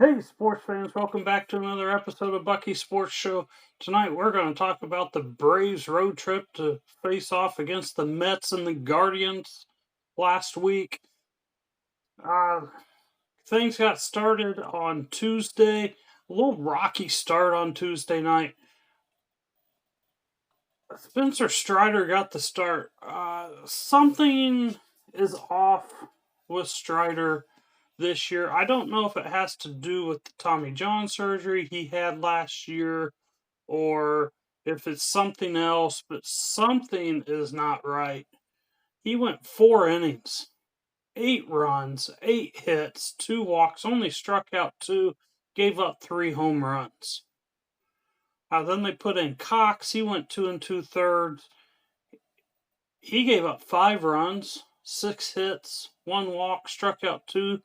Hey, sports fans, welcome back to another episode of Bucky Sports Show. Tonight, we're going to talk about the Braves road trip to face off against the Mets and the Guardians last week. Uh, Things got started on Tuesday, a little rocky start on Tuesday night. Spencer Strider got the start. Something is off with Strider this year. I don't know if it has to do with the Tommy John surgery he had last year or if it's something else, but something is not right. He went 4 innings, 8 runs, 8 hits, 2 walks, only struck out 2, gave up 3 home runs. Then they put in Cox. He went 2 2/3. He gave up 5 runs, 6 hits, 1 walk, struck out 2.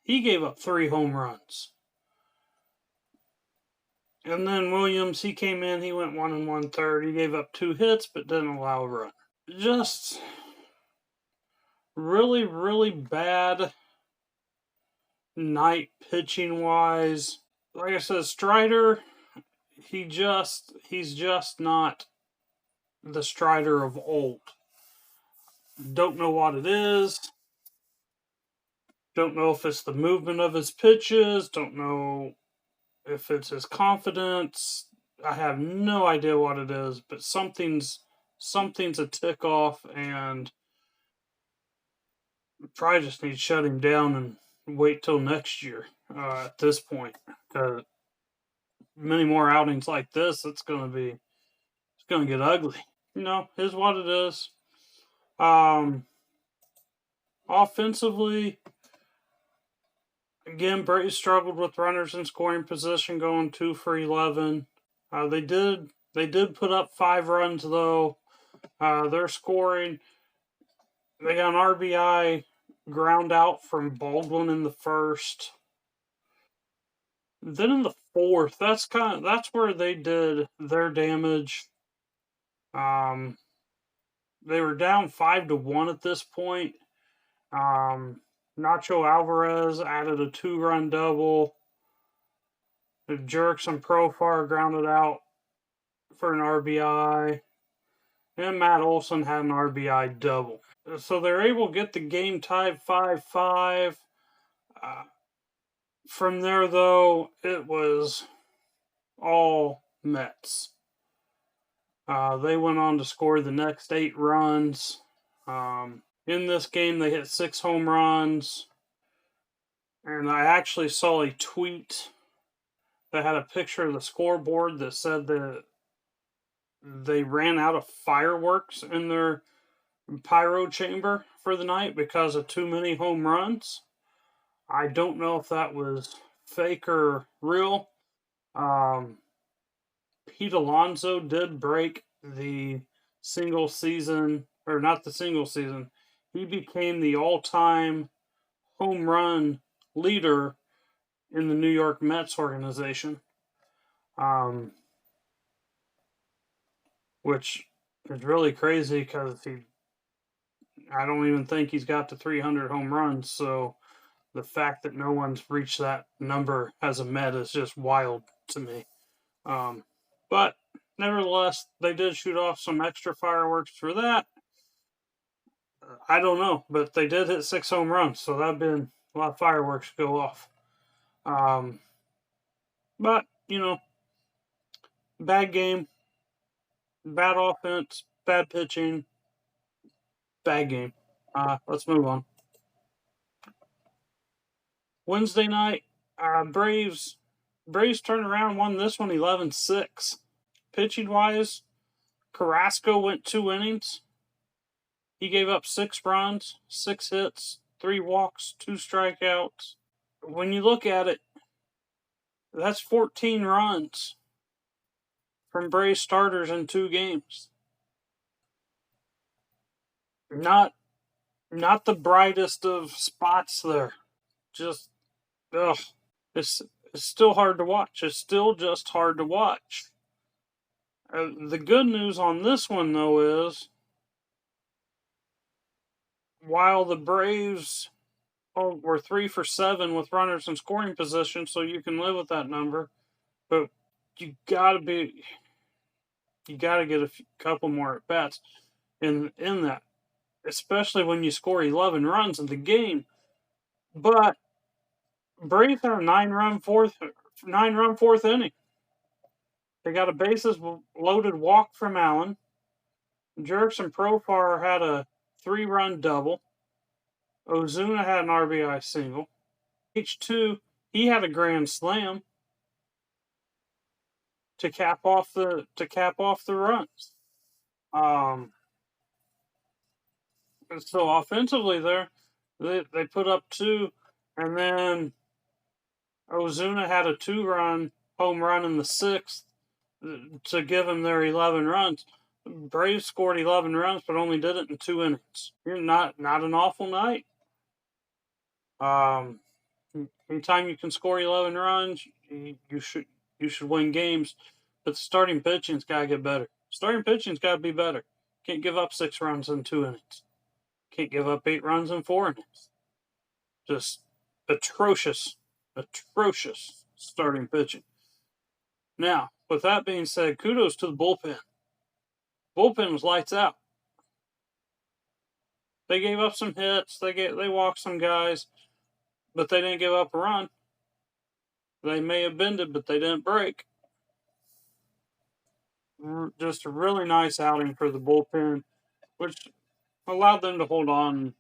He gave up 3 home runs. And then Williams, he came in, he went 1 1/3. He gave up 2 hits, but didn't allow a run. Just really, really bad night pitching wise. Like I said, Strider, he's just not the Strider of old. Don't know what it is. Don't know if it's the movement of his pitches. Don't know if it's his confidence. I have no idea what it is, but something's a tick off, and probably just need to shut him down and wait till next year. At this point, many more outings like this, it's gonna get ugly. Is what it is. Offensively, again, Braves struggled with runners in scoring position, going 2 for 11. They did put up 5 runs though. They're scoring. They got an RBI ground out from Baldwin in the first. Then in the fourth, that's where they did their damage. They were down 5-1 at this point. Nacho Alvarez added a 2-run double. Jurickson Profar grounded out for an RBI. And Matt Olson had an RBI double. So they're able to get the game tied 5-5. From there, though, it was all Mets. They went on to score the next 8 runs. In this game, they hit 6 home runs. And I actually saw a tweet that had a picture of the scoreboard that said that they ran out of fireworks in their pyro chamber for the night because of too many home runs. I don't know if that was fake or real. Pete Alonso did break the single season, or not the single season. He became the all-time home run leader in the New York Mets organization, which is really crazy because I don't even think he's got to 300 home runs. So the fact that no one's reached that number as a Met is just wild to me. But nevertheless, they did shoot off some extra fireworks for that. I don't know, but they did hit 6 home runs, so that'd been a lot of fireworks go off. But bad game, bad offense, bad pitching, bad game. Let's move on. Wednesday night, Braves turned around, won this one 11-6. Pitching wise, Carrasco went 2 innings. He gave up 6 runs, 6 hits, 3 walks, 2 strikeouts. When you look at it, that's 14 runs from Braves starters in 2 games. Not the brightest of spots there. Just it's still hard to watch. It's still just hard to watch. The good news on this one though is while the Braves we're 3 for 7 with runners in scoring position, so you can live with that number. But you gotta be, you gotta get a couple more at bats in that, especially when you score 11 runs in the game. But Braves had a 9-run fourth inning. They got a bases loaded walk from Allen. Jurickson Profar had a 3-run double. Ozuna had an RBI single. H2, he had a grand slam to cap off the runs. So offensively, they put up 2, and then Ozuna had a 2-run home run in the 6th to give them their 11 runs. Braves scored 11 runs, but only did it in 2 innings. Not an awful night. Anytime you can score 11 runs, you should win games. But the starting pitching's got to get better. Starting pitching's got to be better. Can't give up 6 runs in 2 innings. Can't give up 8 runs in 4 innings. Just atrocious starting pitching. Now, with that being said, kudos to the bullpen. Bullpen was lights out. They gave up some hits. They walked some guys, but they didn't give up a run. They may have bended, but they didn't break. Just a really nice outing for the bullpen, which allowed them to hold on and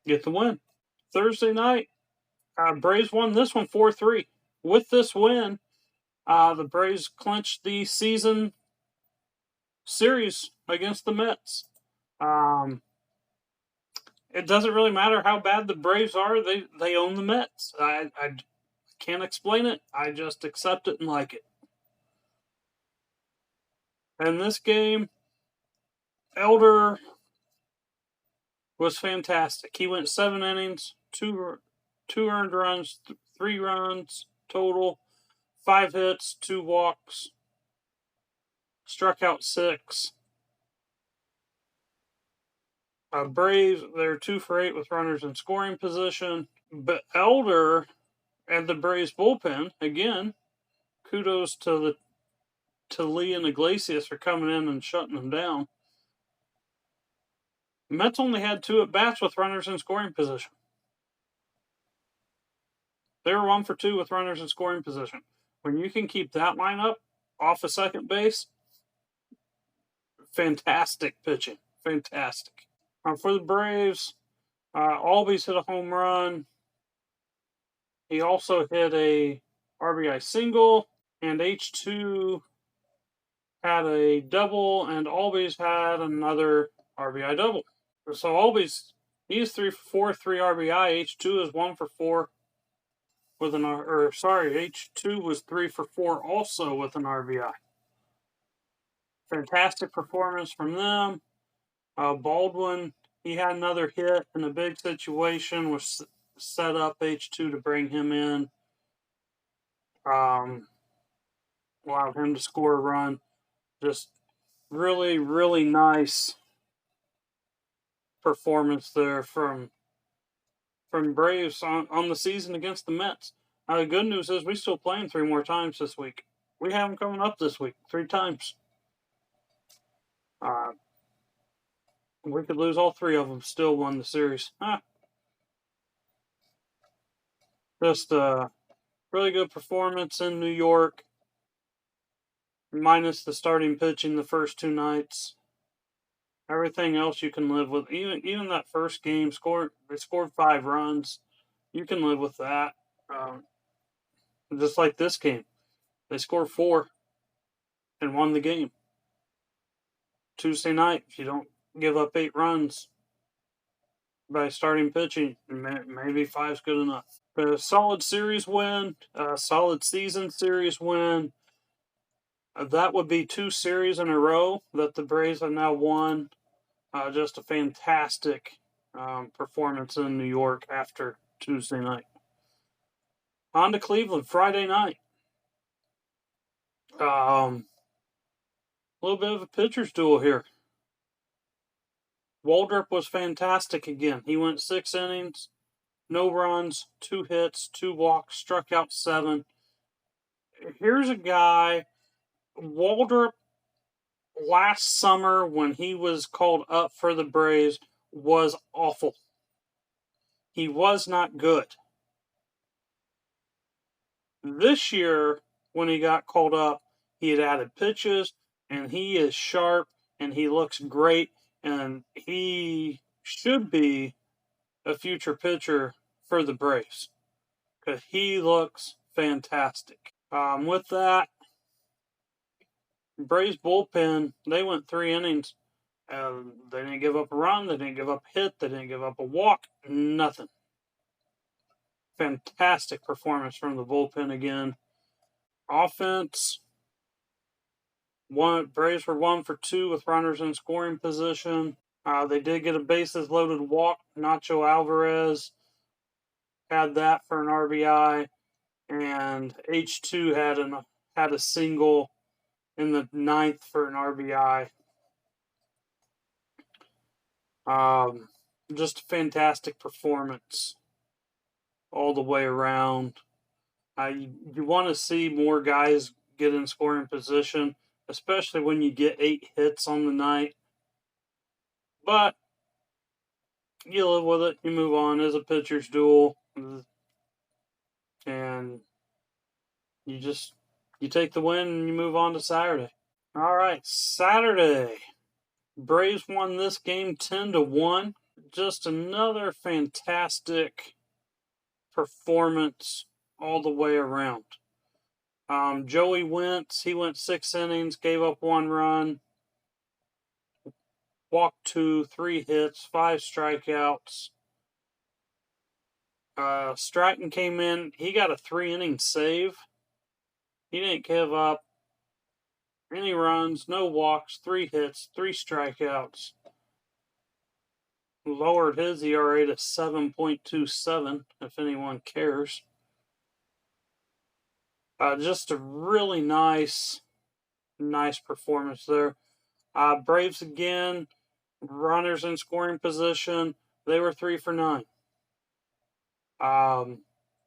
get the win. Thursday night, Braves won this one 4-3. With this win, the Braves clinched the season series against the Mets. It doesn't really matter how bad the Braves are. They own the Mets. I can't explain it. I just accept it and like it. And this game, Elder was fantastic. He went 7 innings, 2 earned runs, 3 runs total, 5 hits, 2 walks, struck out 6. Braves, they're 2 for 8 with runners in scoring position. But Elder and the Braves bullpen, again, kudos to Lee and Iglesias for coming in and shutting them down. The Mets only had 2 at bats with runners in scoring position. They were 1 for 2 with runners in scoring position. When you can keep that lineup off of second base, fantastic pitching. Fantastic. For the Braves, Albies hit a home run. He also hit a RBI single, and H2 had a double, and Albies had another RBI double. So Albies, he's 3 for 4, 3 RBI. H2 is 1 for 4 with an H2 was 3 for 4 also with an RBI. Fantastic performance from them. Baldwin, he had another hit in a big situation, was set up H2 to bring him in. Allowed him to score a run. Just really, really nice performance there from Braves on the season against the Mets. The good news is we still playing 3 more times this week. We have them coming up this week 3 times. We could lose all 3 of them, still won the series. Just a really good performance in New York, minus the starting pitching the first 2 nights. Everything else you can live with. Even that first game, they scored 5 runs. You can live with that. Just like this game, they scored 4 and won the game. Tuesday night, if you don't give up 8 runs by starting pitching, maybe 5's good enough. But a solid series win, a solid season series win. That would be 2 series in a row that the Braves have now won. Just a fantastic performance in New York after Tuesday night. On to Cleveland, Friday night. A little bit of a pitcher's duel here. Waldrop was fantastic again. He went 6 innings, no runs, 2 hits, 2 walks, struck out 7. Here's a guy, Waldrop, last summer when he was called up for the Braves, was awful. He was not good. This year, when he got called up, he had added pitches, and he is sharp, and he looks great, and he should be a future pitcher for the Braves because he looks fantastic. With that, Braves bullpen, they went 3 innings. They didn't give up a run. They didn't give up a hit. They didn't give up a walk. Nothing. Fantastic performance from the bullpen again. Offense, Braves were 1 for 2 with runners in scoring position. They did get a bases loaded walk. Nacho Alvarez had that for an RBI, and H2 had a single in the 9th for an RBI. Just a fantastic performance all the way around. You want to see more guys get in scoring position, especially when you get 8 hits on the night. But you live with it. You move on. As a pitcher's duel, and you take the win and you move on to Saturday. All right, Saturday. Braves won this game 10-1. Just another fantastic performance all the way around. Joey Wentz, he went 6 innings, gave up 1 run, walked 2, 3 hits, 5 strikeouts. Stratton came in, he got a 3-inning save. He didn't give up any runs, no walks, 3 hits, 3 strikeouts. Lowered his ERA to 7.27, if anyone cares. Just a really nice performance there. Braves again, runners in scoring position. They were 3 for 9.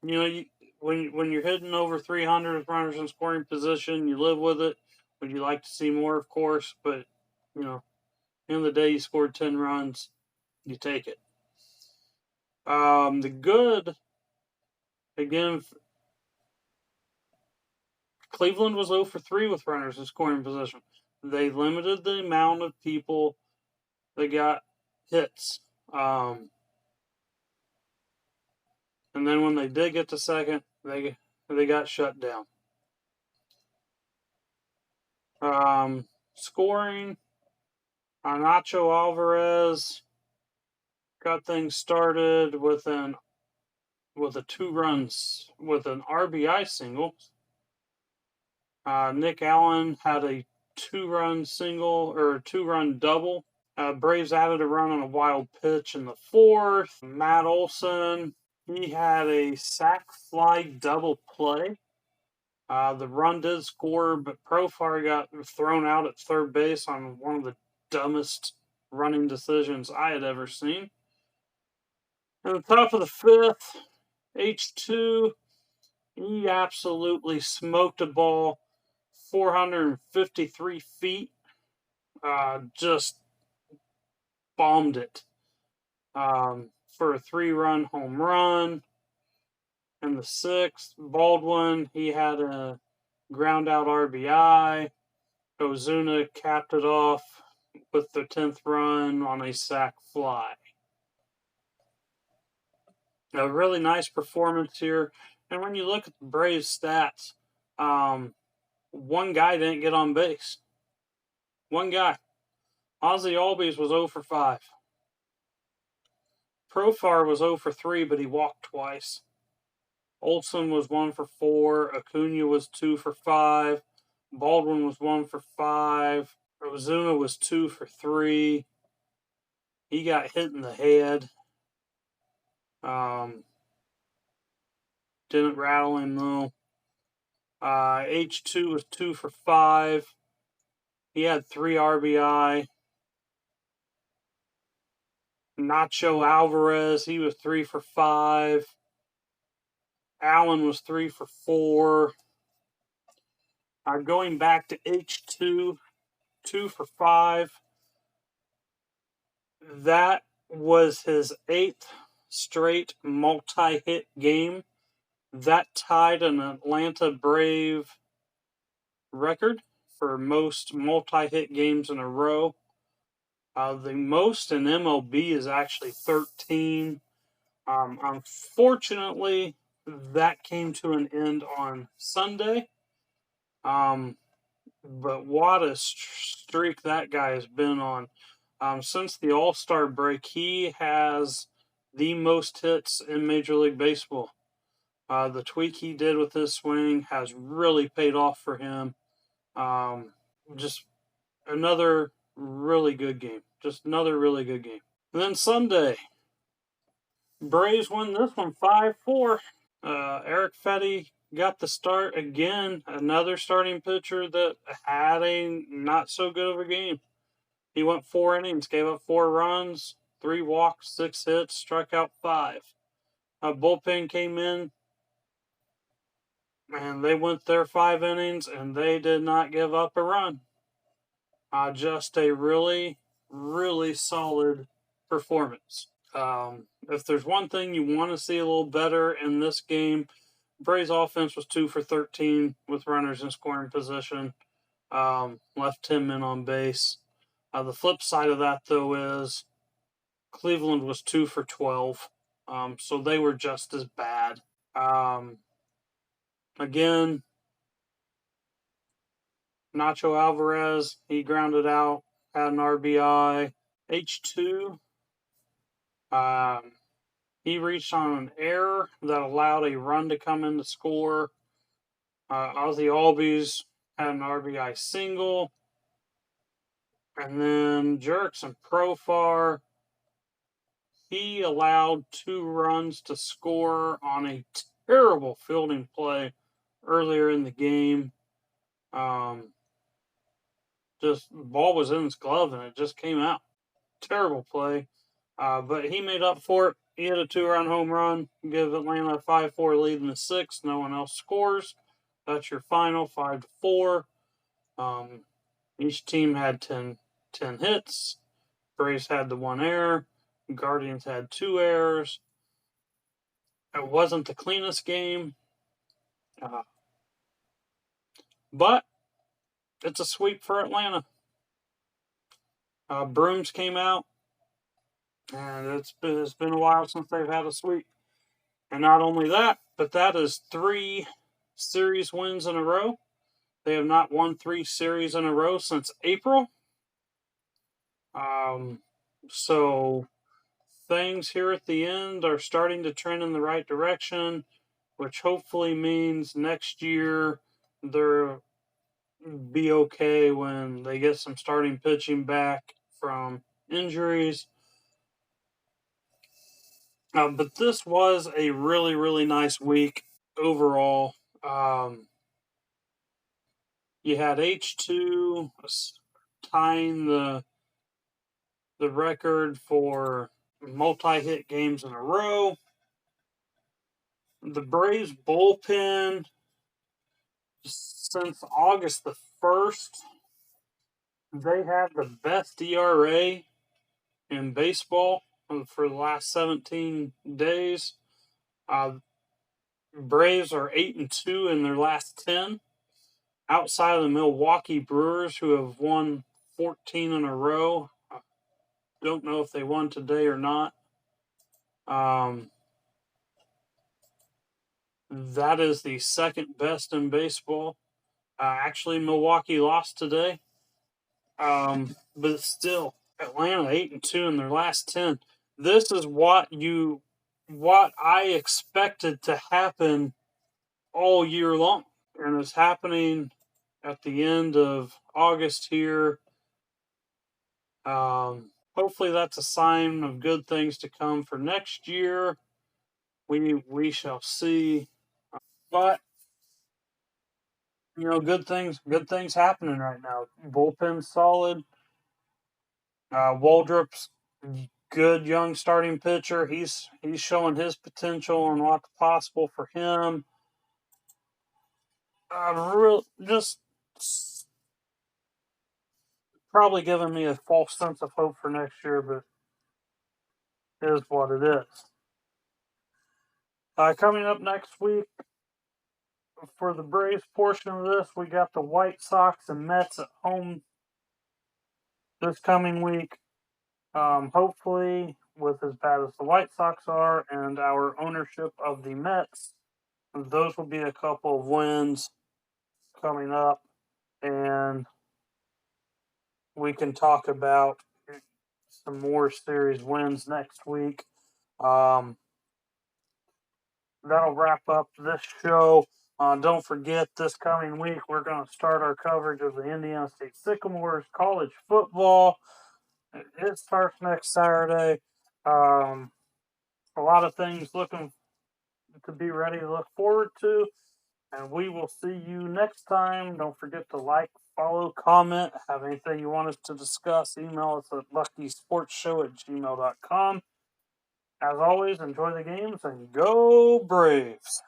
When you're hitting over 300 with runners in scoring position, you live with it. Would you like to see more, of course? But, at the end of the day, you scored 10 runs. You take it. The good, again, Cleveland was 0 for 3 with runners in scoring position. They limited the amount of people that got hits. And then when they did get to second, they got shut down. Scoring, Nacho Alvarez got things started with a 2 runs with an RBI single. Nick Allen had a 2-run single or a 2-run double. Braves added a run on a wild pitch in the 4th. Matt Olson, he had a sac fly double play. The run did score, but Profar got thrown out at third base on one of the dumbest running decisions I had ever seen. At the top of the 5th, H2, he absolutely smoked a ball 453 feet. Just bombed it for a 3-run home run. In the 6th, Baldwin, he had a ground out RBI. Ozuna capped it off with the 10th run on a sac fly. A really nice performance here. And when you look at the Braves stats, one guy didn't get on base. One guy. Ozzie Albies was 0 for 5. Profar was 0 for 3, but he walked twice. Olson was 1 for 4. Acuna was 2 for 5. Baldwin was 1 for 5. Ozuna was 2 for 3. He got hit in the head. Didn't rattle him, though. H2 was 2 for 5. He had 3 RBI. Nacho Alvarez, he was 3 for 5. Allen was 3 for 4. Going back to H2, 2 for 5. That was his 8th straight multi-hit game. That tied an Atlanta Brave record for most multi-hit games in a row. The most in MLB is actually 13. Unfortunately, that came to an end on Sunday. But what a streak that guy has been on. Since the All-Star break, he has the most hits in Major League Baseball. The tweak he did with his swing has really paid off for him. Just another really good game. Just another really good game. And then Sunday, Braves won this one 5-4. Eric Fetty got the start again. Another starting pitcher that had a not so good of a game. He went 4 innings, gave up 4 runs, 3 walks, 6 hits, struck out 5. Bullpen came in, and they went their 5 innings, and they did not give up a run. Just a really, really solid performance. If there's one thing you want to see a little better in this game, Braves offense was 2 for 13 with runners in scoring position. Left 10 men on base. The flip side of that, though, is Cleveland was 2 for 12. So they were just as bad. Again, Nacho Alvarez, he grounded out, had an RBI. H2, he reached on an error that allowed a run to come in to score. Ozzie Albies had an RBI single. And then Jurickson Profar, he allowed 2 runs to score on a terrible fielding play earlier in the game. Just the ball was in his glove and it just came out. Terrible play. But he made up for it. He hit a 2-run home run, give Atlanta a 5-4 lead in the 6th. No one else scores. That's your final, 5-4. Each team had 10 hits. Braves had the 1 error. Guardians had 2 errors. It wasn't the cleanest game. But it's a sweep for Atlanta. Brooms came out, and it's been a while since they've had a sweep. And not only that, but that is 3 series wins in a row. They have not won 3 series in a row since April. So things here at the end are starting to trend in the right direction, which hopefully means next year they'll be okay when they get some starting pitching back from injuries. But this was a really, really nice week overall. You had H2 tying the record for multi-hit games in a row. The Braves bullpen, since August the 1st, they have the best ERA in baseball for the last 17 days. Braves are 8-2 in their last 10. Outside of the Milwaukee Brewers, who have won 14 in a row. Don't know if they won today or not. That is the second best in baseball. Actually, Milwaukee lost today. But still, Atlanta 8-2 in their last 10. This is what I expected to happen all year long. And it's happening at the end of August here. Hopefully that's a sign of good things to come for next year. We shall see. But good things happening right now. Bullpen's solid. Waldrop's good young starting pitcher. He's showing his potential and what's possible for him. Just probably giving me a false sense of hope for next year, but it is what it is. Coming up next week for the Braves portion of this, we got the White Sox and Mets at home this coming week. Hopefully, with as bad as the White Sox are and our ownership of the Mets, those will be a couple of wins coming up, and we can talk about some more series wins next week. That'll wrap up this show. Don't forget, this coming week, we're going to start our coverage of the Indiana State Sycamores college football. It starts next Saturday. A lot of things looking to be ready to look forward to. And we will see you next time. Don't forget to like, follow, comment. Have anything you want us to discuss, email us at luckysportshow@gmail.com. As always, enjoy the games and go Braves.